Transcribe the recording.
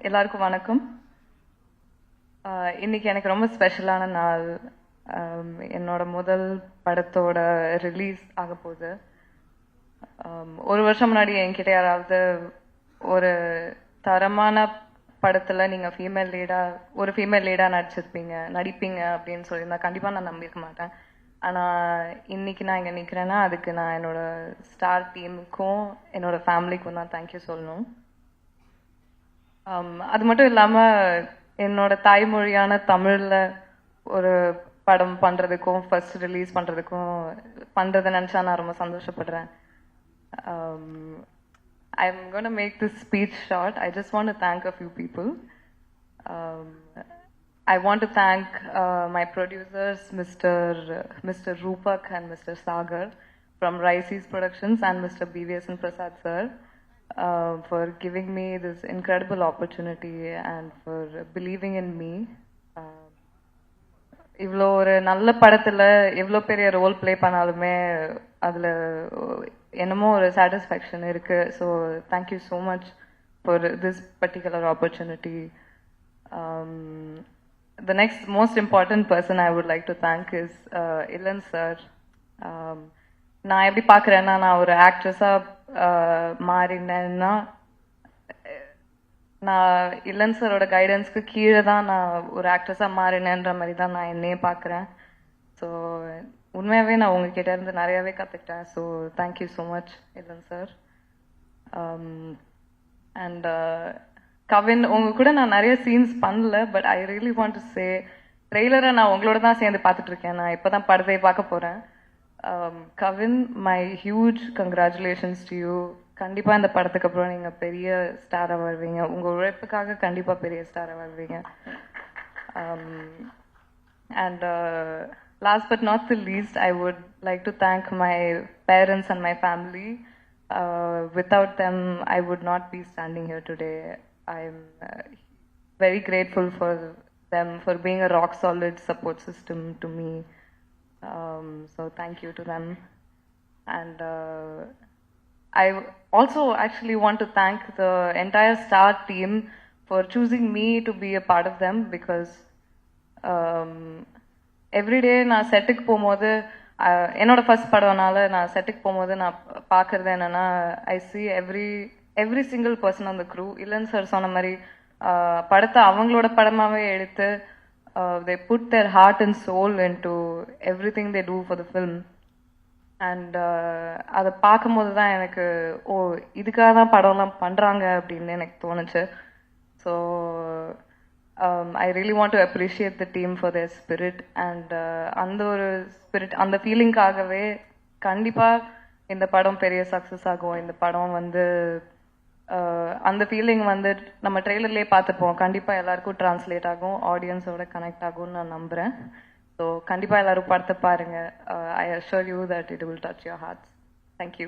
எல்லாருக்கும் வணக்கம். இன்னைக்கு எனக்கு ரொம்ப ஸ்பெஷலான நாள். என்னோட முதல் படத்தோட ரிலீஸ் ஆக போகுது. ஒரு வருஷம் முன்னாடி என்கிட்ட யாராவது ஒரு தரமான படத்துல நீங்க ஒரு ஃபீமேல் லீடா நடிப்பீங்க அப்படின்னு சொல்லியிருந்தா கண்டிப்பா நான் நம்பியிருக்க மாட்டேன். ஆனா இன்னைக்கு நான் இங்க நிக்கிறேன்னா அதுக்கு நான் என்னோட ஸ்டார் டீமுக்கும் என்னோட ஃபேமிலிக்கும் தான் தேங்க்யூ சொல்லணும். அது மட்டும் இல்லாம என்னோட தாய்மொழியான தமிழ்ல ஒரு படம் பண்றதுக்கும் ஃபர்ஸ்ட் ரிலீஸ் பண்றதை நினைச்சா நான் ரொம்ப சந்தோஷப்படுறேன். I'm going to make this speech short. I just want to thank a few people. I want to thank my producers, Mr. Rupak and Mr. Sagar from Rice's Productions and Mr. BVS and Prasad sir. For giving me this incredible opportunity and for believing in me. இவ்வளோ ஒரு நல்ல படத்துல எவ்வளோ பெரிய role play பண்ணாலுமே அதுல என்னமோ ஒரு சாட்டிஸ்ஃபேக்ஷன் இருக்கு. So thank you so much for this particular opportunity. The next most important person I would like to thank is Ilan sir. நான் எப்படி பார்க்குறேன்னா, நான் ஒரு ஆக்ட்ரஸா மாறினேன்னா நான் இளன் சரோட கைடன்ஸ்க்கு கீழே தான் நான் ஒரு ஆக்ட்ரஸா மாறினேன்ற மாதிரி தான் நான் என்னையே பார்க்குறேன். ஸோ உண்மையாகவே நான் உங்ககிட்ட இருந்து நிறையாவே கற்றுக்கிட்டேன். So thank you so much Ilan sir. And Kavin, உங்க கூட நான் நிறைய சீன்ஸ் பண்ணல, but I really want to say ட்ரெய்லரை நான் உங்களோட தான் சேர்ந்து பார்த்துட்டு இருக்கேன். நான் இப்போ தான் படத்தை பார்க்க போகிறேன். Kavin, my huge congratulations to you. கண்டிப்பா இந்த படத்துக்கு அப்புறம் நீங்க பெரிய ஸ்டாரா வருவீங்க. உங்க உழைப்புக்காக கண்டிப்பா பெரிய ஸ்டாரா வருவீங்க. And last but not the least, I would like to thank my parents and my family. Without them, I would not be standing here today. I'm very grateful for them for being a rock solid support system to me. So thank you to them. And I also actually want to thank the entire star team for choosing me to be a part of them, because every day நான் செட்டுக்கு போகும்போது, என்னோட first படம்னால நான் செட்டுக்கு போகும்போது நான் பார்க்கறது என்னன்னா, I see every single person on the crew. Ilan sir சொன்ன மாதிரி படத்தை அவங்களோட படமாவே எடுத்து they put their heart and soul into everything they do for the film. And அதை பார்க்கும்போது தான் எனக்கு இதுக்காக தான் படம்லாம் பண்ணுறாங்க அப்படின்னு எனக்கு தோணுச்சு. So I really want to appreciate the team for their spirit. And அந்த ஒரு ஸ்பிரிட், அந்த ஃபீலிங்காகவே கண்டிப்பாக இந்த படம் பெரிய சக்ஸஸ் ஆகும். இந்த படம் அந்த ஃபீலிங் நம்ம ட்ரெய்லர்லேயே பார்த்துப்போம். கண்டிப்பாக எல்லாருக்கும் டிரான்ஸ்லேட் ஆகும், ஆடியன்ஸோட கனெக்ட் ஆகும்னு நான் நம்புகிறேன். So, கண்டிப்பா எல்லாரும் படத்தை பாருங்க. I assure you that it will touch your hearts. Thank you.